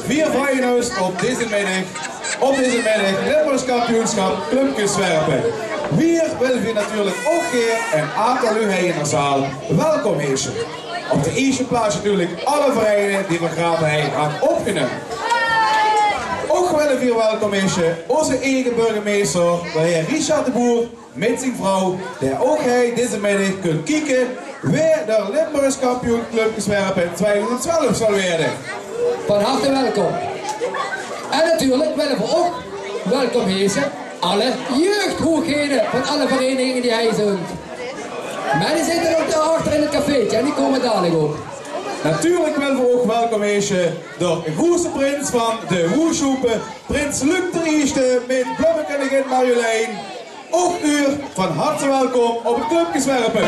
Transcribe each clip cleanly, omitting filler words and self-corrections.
Wir freuen uns op deze middag Limburgs kampioenschap clubjeswerpen. Wir willen we natuurlijk ook hier een aantal u in de zaal welkom heten. Op de eerste plaats natuurlijk alle verenigingen die we graag gaan opgenomen. Ook willen we welkom heten onze eigen burgemeester, de heer Richard de Boer, met zijn vrouw, die ook hij deze middag kunt kijken wie de Limburgs kampioen clubjeswerpen 2012 zal worden. Van harte welkom. En natuurlijk willen we ook welkom heten alle jeugdhoogheden van alle verenigingen die hij zoekt. Maar die zitten ook daarachter in het cafeetje en die komen dadelijk ook. Natuurlijk willen we ook welkom heten door de grootste prins van de Woeshoepen, prins Luc de Eerste met bloemenkoningin Marjolein. Ook u van harte welkom op het clubjeswerpen.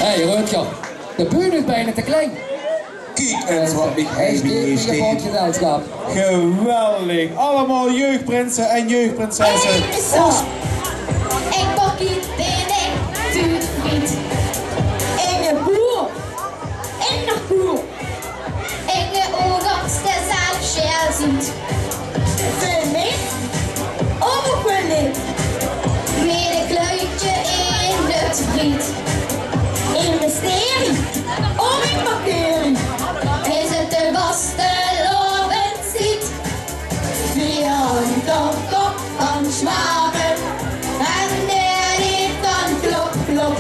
Hé Rutger, de buurt is bijna te klein. Kijk eens wat ik Hij is hier voor het gezelschap. Geweldig, allemaal jeugdprinsen en jeugdprinsessen. Ik bakkie binnen, tuut vriend. Ik een boer, ik nog boer. Ik een oorlogste zaal scher ziet. Ze niet, onbekundig. Met een kluitje in het vriend. Investering, om in parkering. Is het de vastelovend ziet. Via een kop van zwaven. En der die dan klop klop.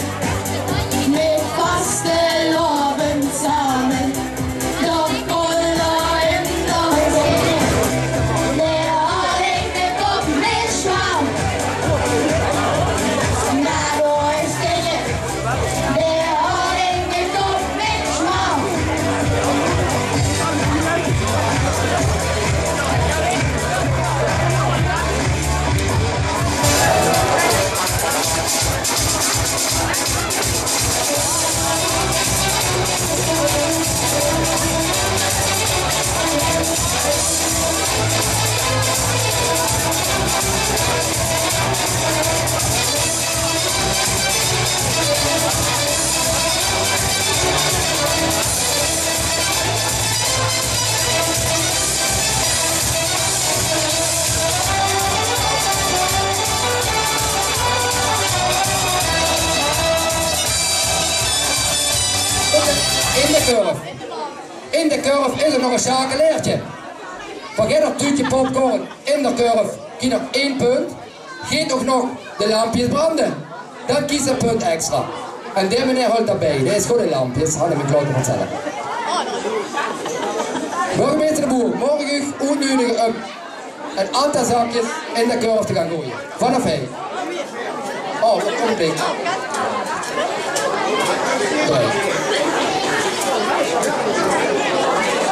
Met vastelovend samen. Dat rollen in de zee. Der had ik de kop met zwaar. Maar door is dingen. Der had ik de kop met zwaar. In de curve is er nog een schakeleertje. Vergeet dat tuutje popcorn in de curve. Kies nog 1 punt. Geet ook nog de lampjes branden. Dan kies een punt extra. En die meneer houdt daarbij. Dit is gewoon een lampjes. Had ik me kloten van zelf. Burgemeester de Boer, morgen uitnodigen om een aantal zakjes in de curve te gaan gooien. Vanaf hij. Oh, dat komt niet.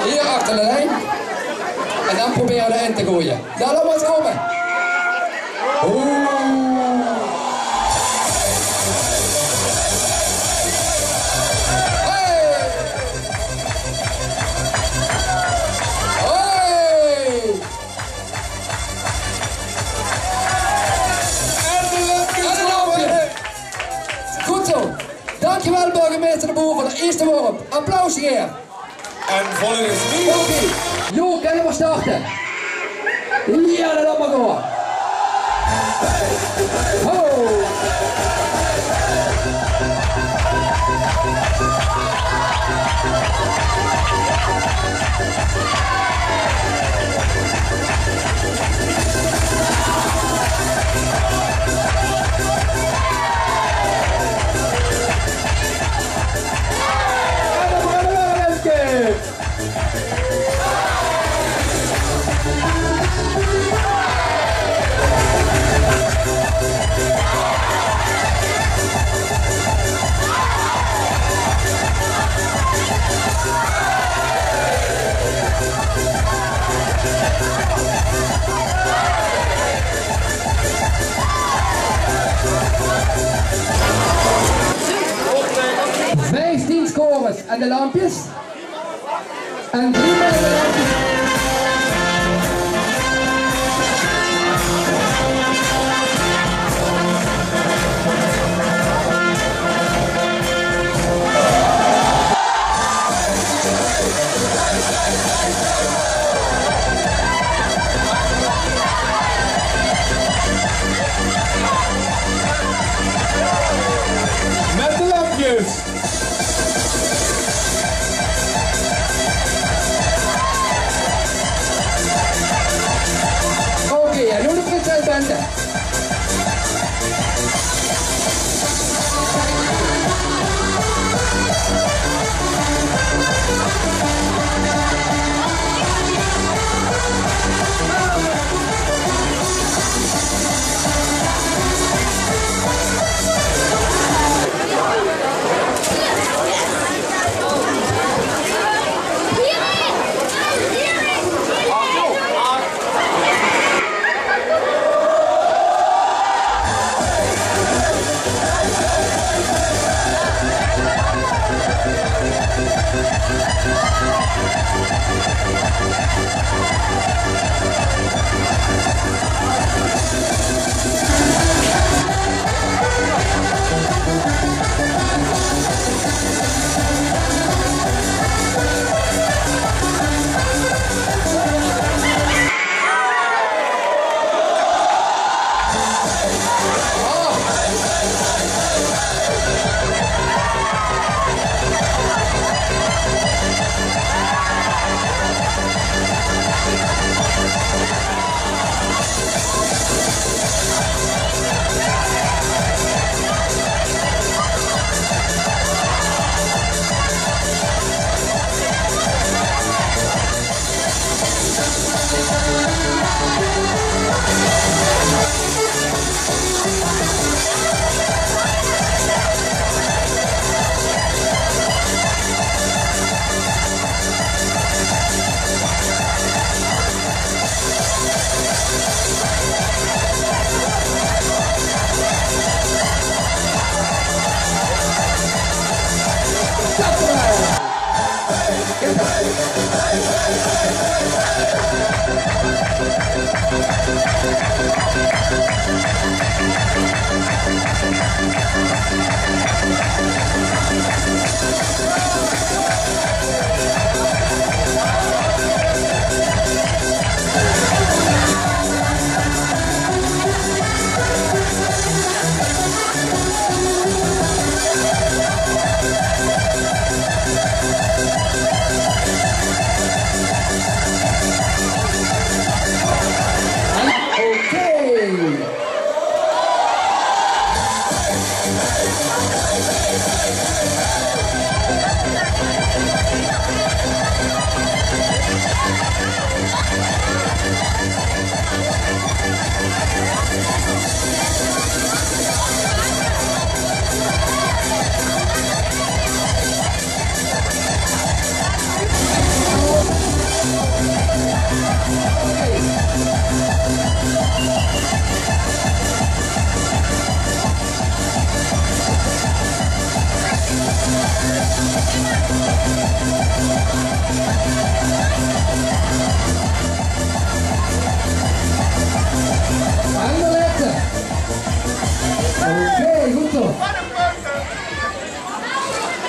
Hier achter de lijn. En dan proberen we erin te gooien. Daar laten we eens komen. Oeh. Hey. Hey. En een lampje. Goed zo. Dankjewel burgemeester de Boer voor de eerste worp. Applaus hier. En volgens wie? Oké. Jo, kan je maar starten? Ja, dat laat maar gaan. Ho! en de lampjes. En 3 met de lampjes. Met de lampjes. Oké, en nu de prinsesbende.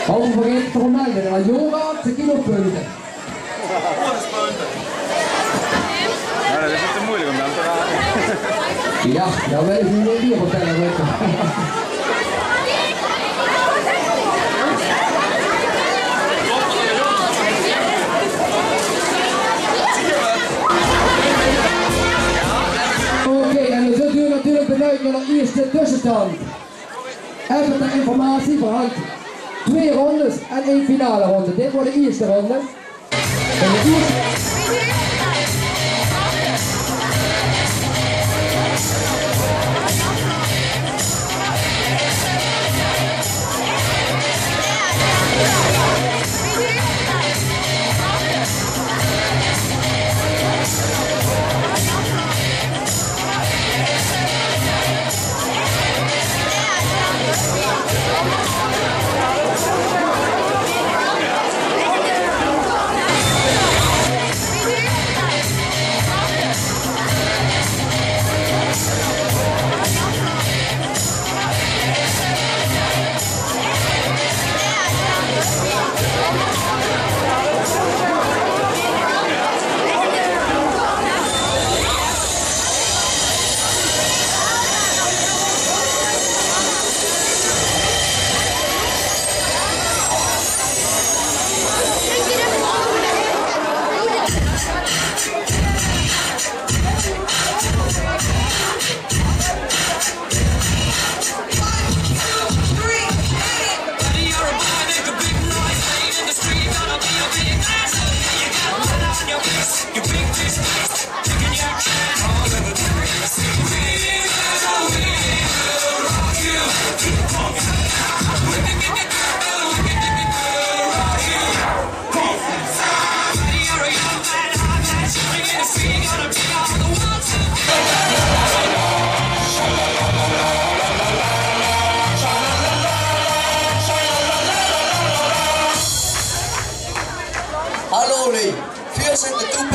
Over vergeten te vermelden, de Jora, de kilopunten. Ja, dat is te moeilijk om dan te raken. Ja, dat weet ik niet meer vertellen. Oké, en dan zult u natuurlijk benieuwd naar de eerste tussenstand. Even de informatie voorhand. 2 rondes en 1 finale ronde. Dit wordt de eerste ronde. En de eerste...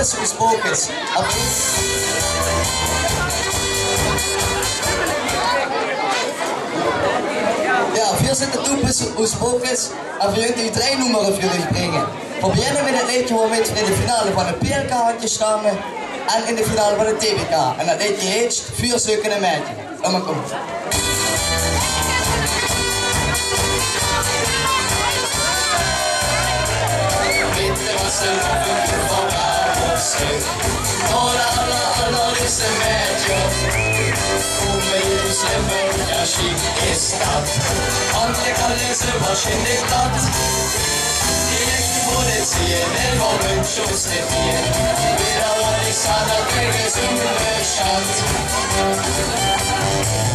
Tubes aus Bogens. Ja, wir sind der Tubes aus Bogens, aber wir möchten die 3 Nummern für euch bringen. We beginnen met het liedje waarmee we in de finale van de PLK hadden staan en in de finale van de TBK. En dat liedje heet 4 Zoekende Meidje. Laat maar komen. Witte was er op een van Abelsen. Allerliefste meidje. Kom bij je slimmer, ja chic is dat. Want ik kan lezen was in de klad. Polizien, var lunchhållsnäppningen. Vida Alexandra Gregers underkänt.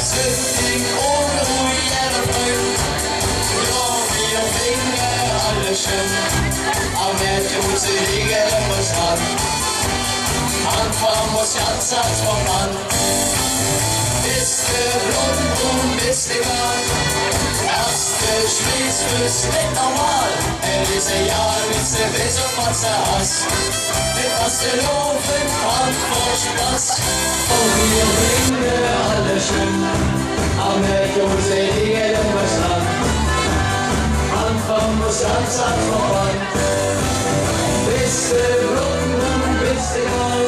Sutting, oro, jävla brun. Ja, vi har fingrar alldeles kön. Använder hos sig ligger på strand. Han fram och chansat från man. Visst är London, visst är man. Erste Schweiz fürs nicht normal. Diese Jahr mit der Wesen was hast. Mit was der Lofen hat vor Spaß. Und wir bringen alle schön. Am Erde liegen wir Strand. Anfang muss Ansatz voran. Bis der London, bis der Mal.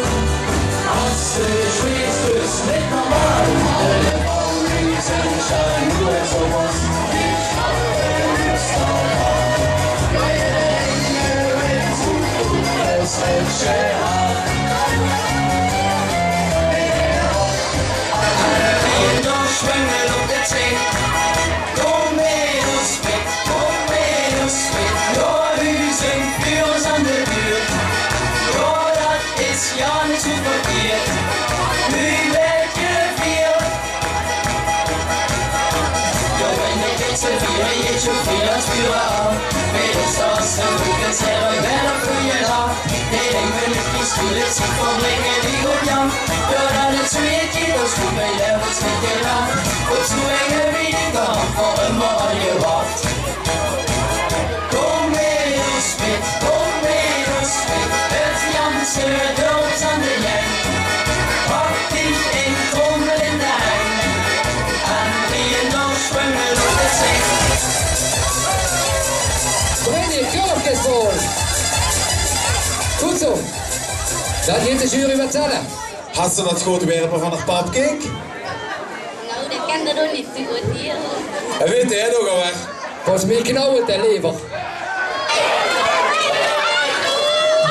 Erste Schweiz fürs nicht normal. Alle Augen sind schein nur sowas. Goed zo. Dat heeft de jury vertellen. Had ze dat goed werpen van het Popcake? Nou, dat kan er nog niet zo goed hier. Dat weet hij nog al weg. Volgens mij knauwt de lever.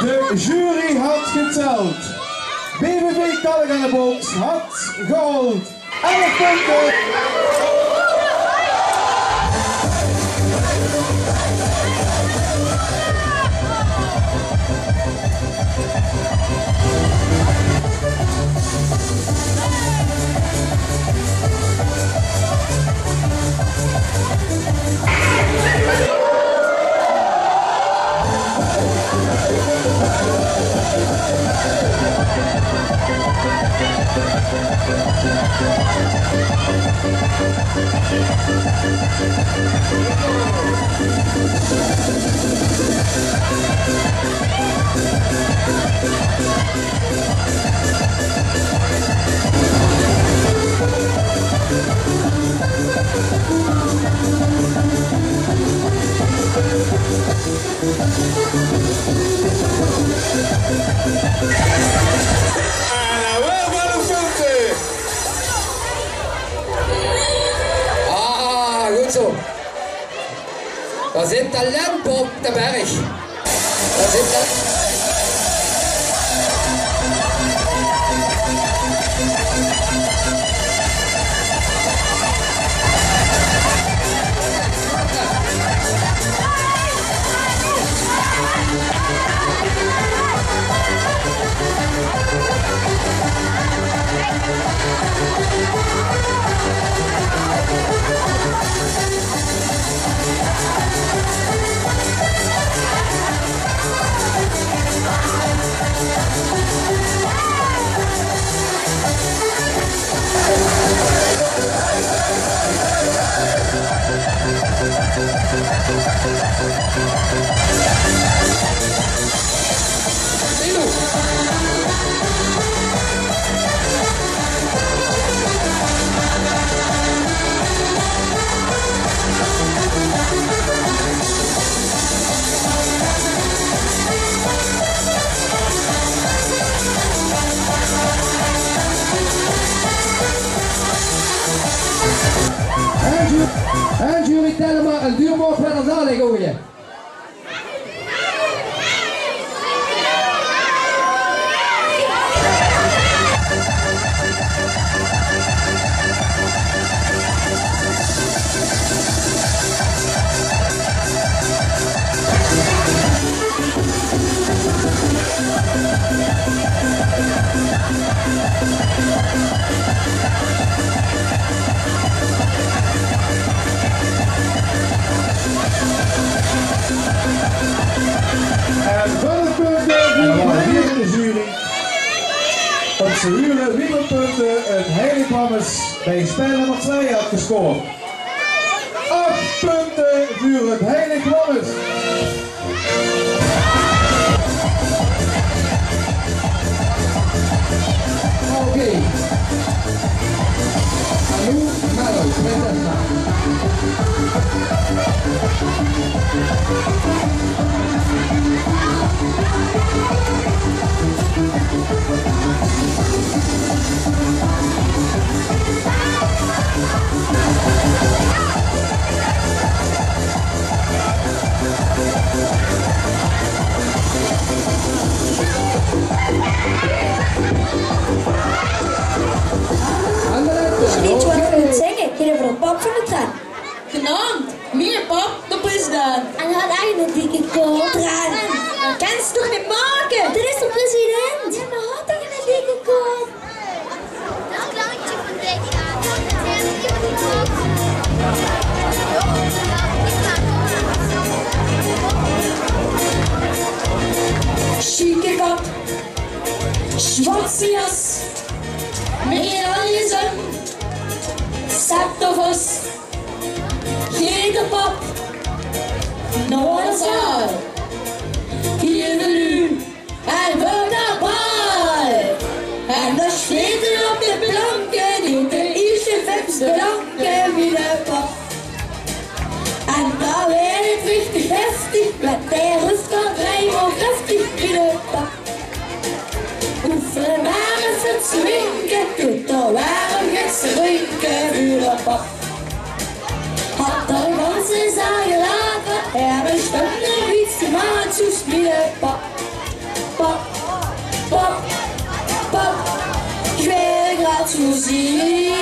De jury had geteld. BVV Kallegannebox had gehaald 11 punten. Da sind Talente op de berg. Da sind En jury Tellema en Duurmoord verder dadelijk gooien. En 12 punten en dan waren hier in de jury. Op zijn uren wielerpunten een Heiligwammers bij spel nummer 2 had gescoord. 8 punten voor het Heiligwammers. Oké. Hallo, Mello, Prinsesma. Als je niet wat kunt zeggen, ga je voor een pap van de traan. Genaamd, meer pap, de president. En hij had eigenlijk een dikke kop. Dat kan ze toch niet maken? Dit is de president. Ja, maar had toch een dikke kop. Dat landje van deze Chique kop, schwarze jas, medailles, Zapdovos, Jägerpop, Noorderzaal, hier nu, en Wörterball. En daar steht er op de planken, die de eerste vijfste bedanken wie de pop. En daar werd het richtig heftig, met de rust kan rijden heftig wie de pop. Hoeveel waren ze te winken, daar waren het te drinken wie de pop. Had er ganze zagen laten, bestemd nog iets gemaakt, zo spelen pop. Pop, pop, pop, ik wil graag zo zien.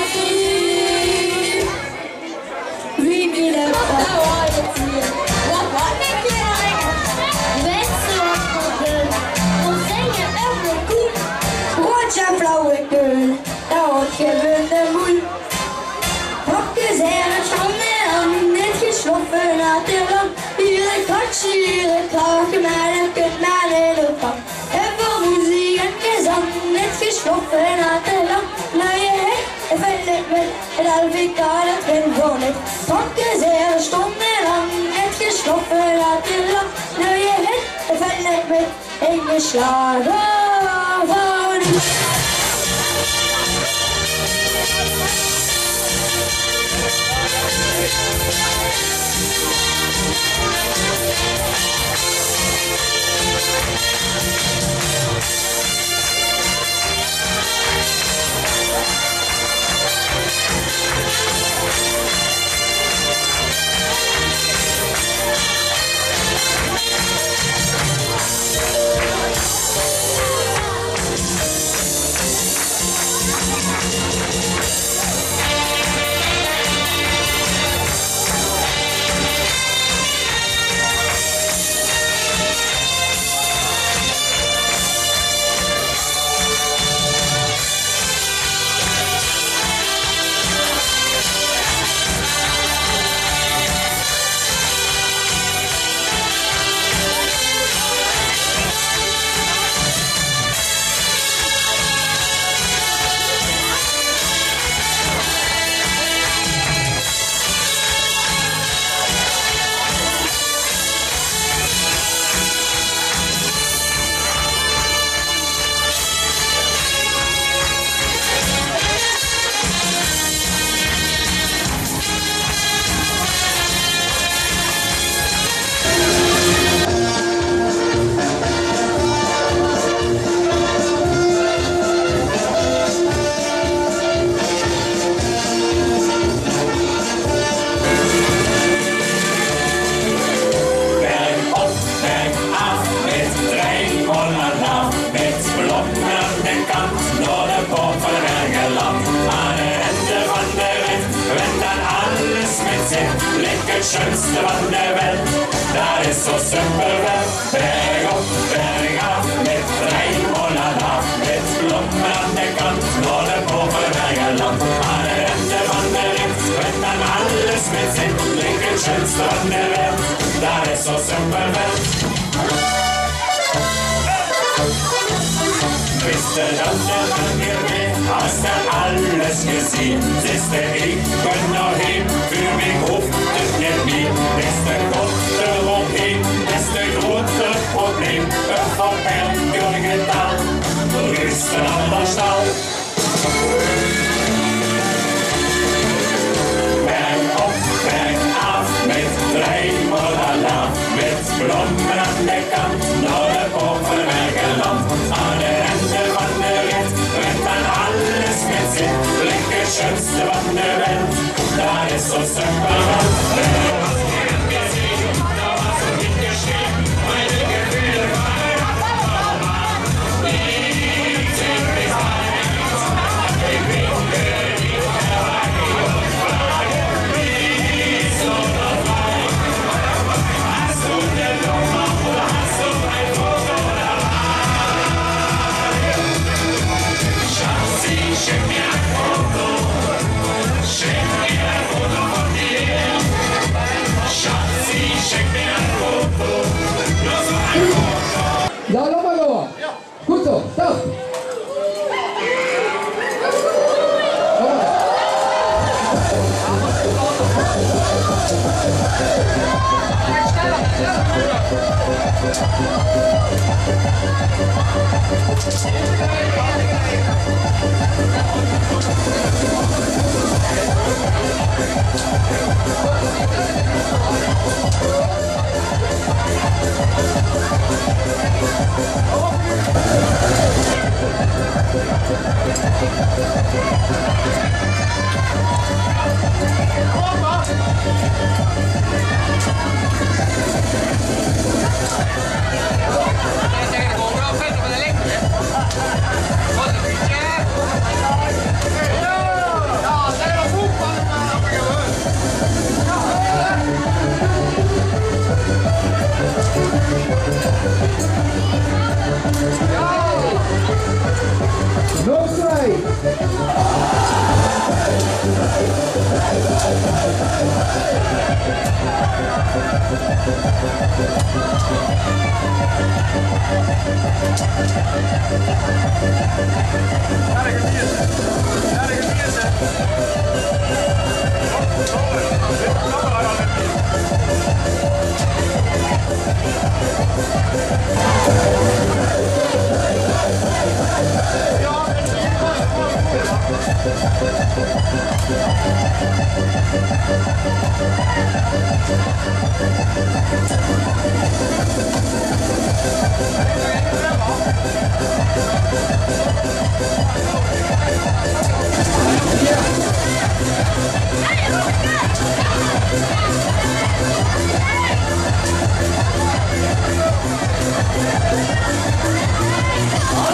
Wie wil het pop? Wat denk je eigenlijk? Beste wat voor de. Hoe zeg je even koe? Broodje flauwekul, daar wordt gevonden moe. Pakken zijn het handen aan, net gesloffen naar de land. Hier een kratje, hier een kraken, maar een kut naar de pak. En voor muziek en gezang, net gesloffen naar de land. Maar je hebt een vellet met een alvikaar, dat ben voor het. Pakken zijn er stonden aan, net gesloffen naar de land. Maar je hebt een vellet met een geslagen van het. het schönste van de welt. Dat is zo superveld. Berg op, berg af, met trein och lala. Met blommor aan de kant, når det på för vägarland. Aan de rende van de rit, vet man alles med sitt. Het schönste van de welt. Dat is zo superveld. Wist du dat det hunger med, hast du alles gesehen? Siehst du, ich bin noch hin, für mich ruft es nicht mehr. Ist der Gute und hin, ist der große Problem. Von Berg getan, Rüsten an der Stall. Berg op, berg af, met trein och lala. Met blommor aan de kant, når det på för vägarland. Aan de rende van de rit, vet man alles med sitt. Het schönste van de welt, dat is zo superveld. Ja, laat maar door. Goed zo, stop. Nog twee.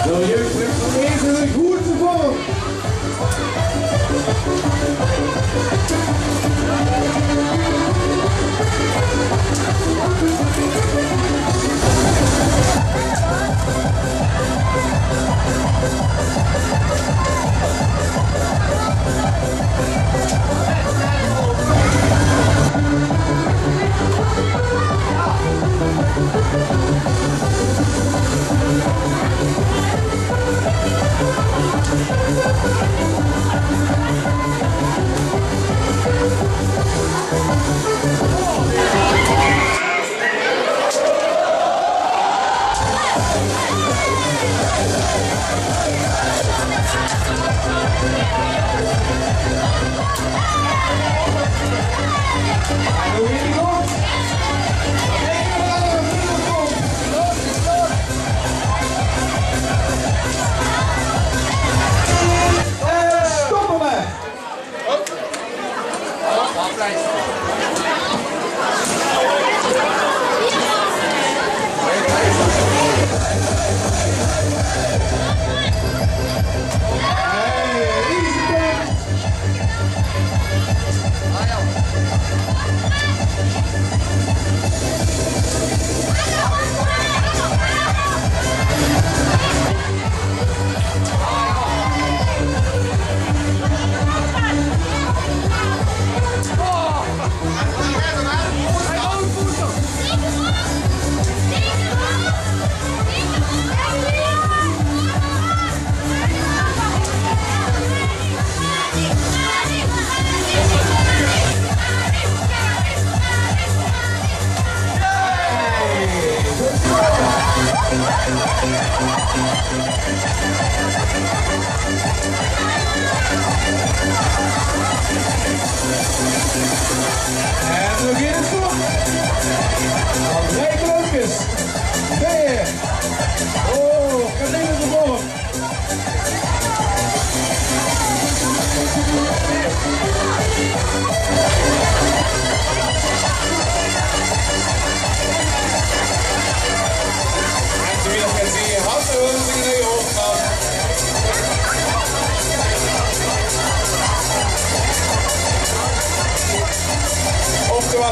De jeugd is een goede vorm.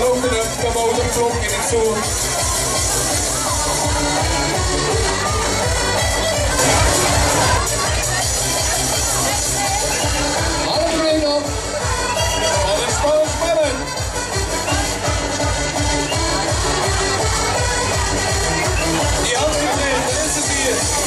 Al ook een kabouterklok in het zoen. Halleluja nog. Wat is spannend mannen. Die hand gekregen, dat is het hier.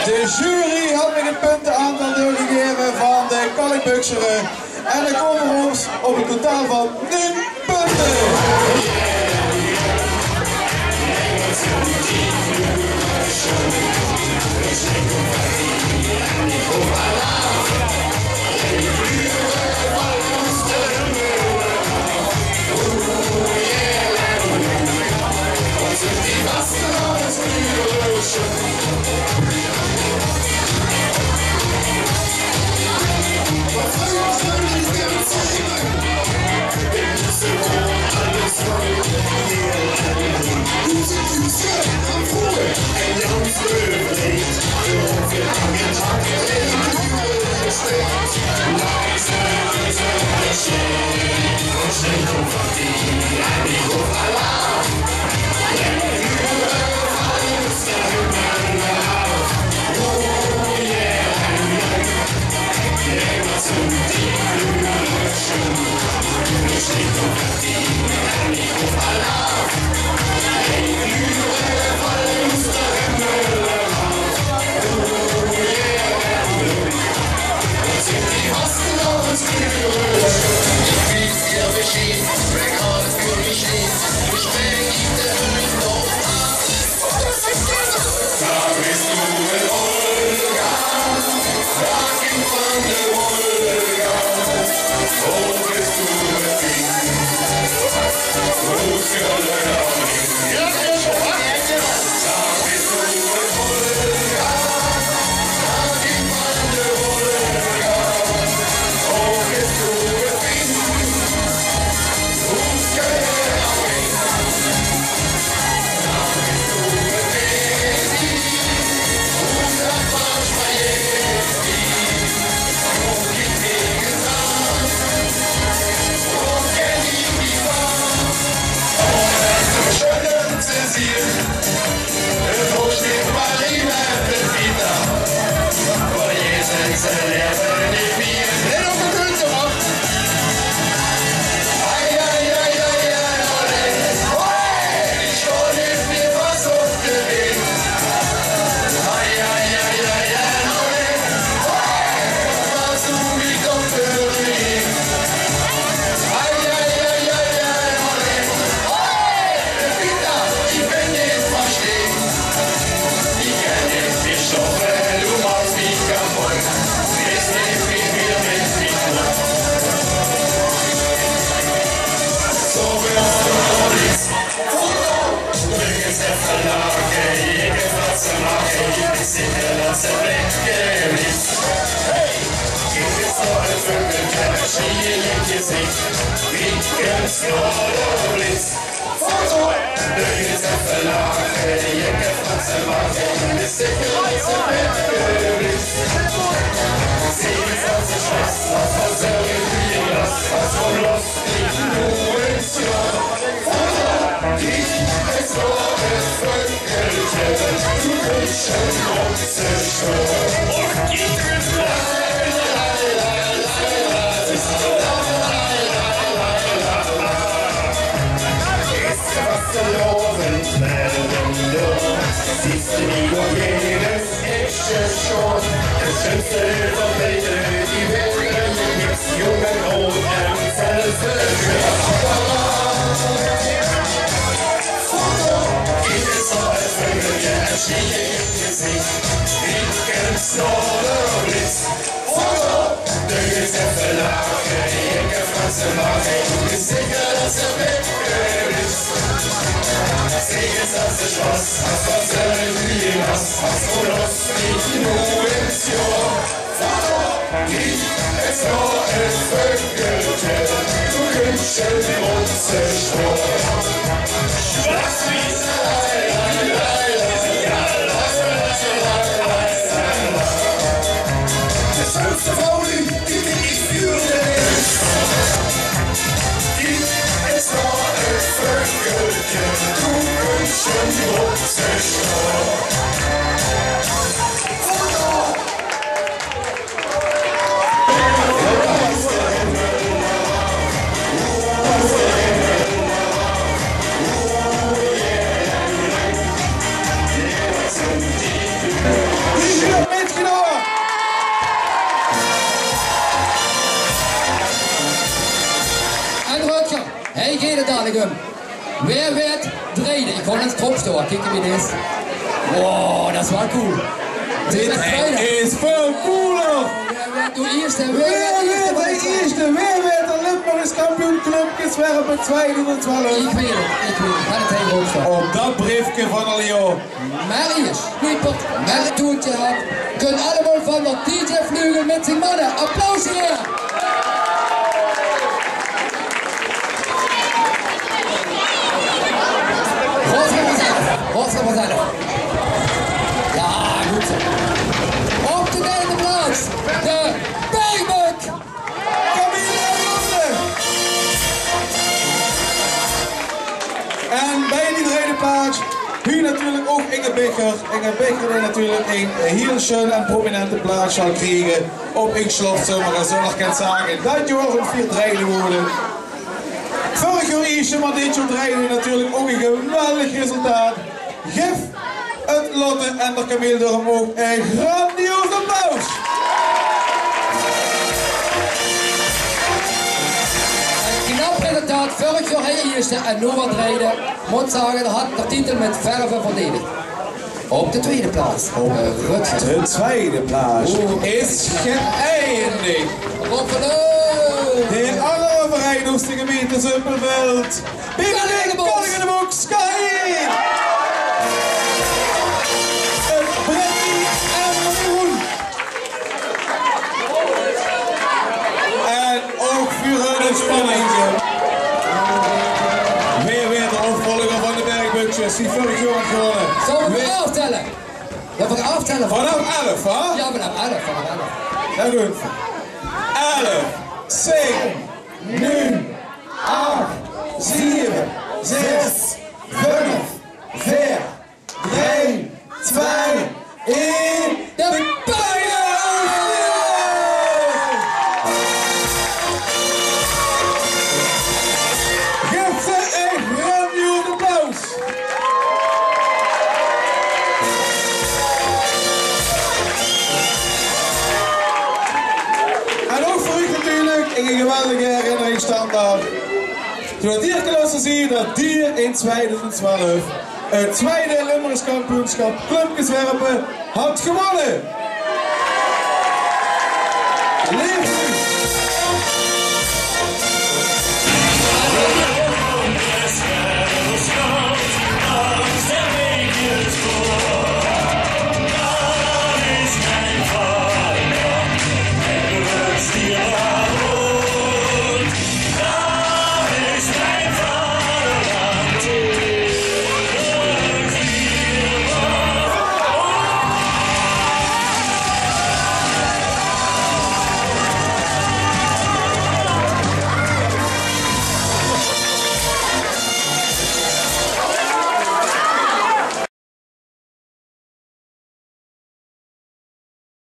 De jury had me het puntenaantal doorgegeven van de Kalkbukseren en de komen we ons op een totaal van 10 punten. Verlag, so lustig, nur ins Jahr. Es war es Vögelchen, du Wünschen und Zerstört. Und geht es was verloren werden nur. Siehst du nie nur jedes echte schon. Das schönste der Welt, die Welt gibt's jungen und Geht es auf Vögelchen, Schläge im Gesicht. Ganz oder Blitz. Der ist der Verlag, die Ecke Franze Marke. Du bist sicher, dass weg ist. Seh es als der Spaß, was wie was so lustig, nur ins Jahr. Es war ein Vögelchen, du Wünschen und Zerstört. Schwarz wie das schönste Fauli, die ich führe. Es war ein Vögelchen, du Wünschen und Zerstört. Hey, Gede Daligum. Wer wird drehen? Ich kann ins Tropf stehen. Kicken wie das. Wow, das war cool. Dit is veel cooler! Du Eerste, Wer werd de Limburgers kampioenclub Geswerpen 2012? Ik weet het. Ik ga het helemaal opstaan. Op dat briefje van Alio. Marius, Kniepert, met het toertje had. Kunnen allemaal van dat DJ Vlugel met zijn mannen. Applaus hier! Wat was dat? Ja, goed zo. Op de derde plaats, de Bergbuk! Camille Lotte! En bij die derde plaats, hier natuurlijk ook Inge Becker. Inge Becker die natuurlijk een heel schön en prominente plaats zal krijgen op een slotzomer. En zo nog kan zeggen dat je ook een 4 rijden worden. Vorig jaar eerste, maar dit jaar rijden natuurlijk ook een geweldig resultaat. Geef het Lotte en de Camille Dorm ook een grandioos applaus. Een knap resultaat, vorig jaar hij eerste en nu wat rijden. Moet zeggen, had de titel met verve verdedigd. Op de tweede plaats, Rutger. De tweede plaats is geëindigd. De allerovereenigste gemeente Zuppenveld. Binnen Koningenboek Sky! Brenny en Jeroen. En ook voor hun spanningje. Weer de opvolger van de Bergbukjes die vorig jaar had gewonnen. Zullen we aftellen? Ja, we gaan aftellen. Vanaf 11, hè? Ja, vanaf 11. Ja, goed. 11, 7, 9, 8, 7, 6, 5, 4, 3, 2, 1. De Bijlen! Geef ze een grandioos applaus! En ook voor u natuurlijk een geweldige herinnering standaard. Toen het hier kunnen zien dat die in 2012 het tweede Limburgs kampioenschap Club Geswerpen had gewonnen. Leef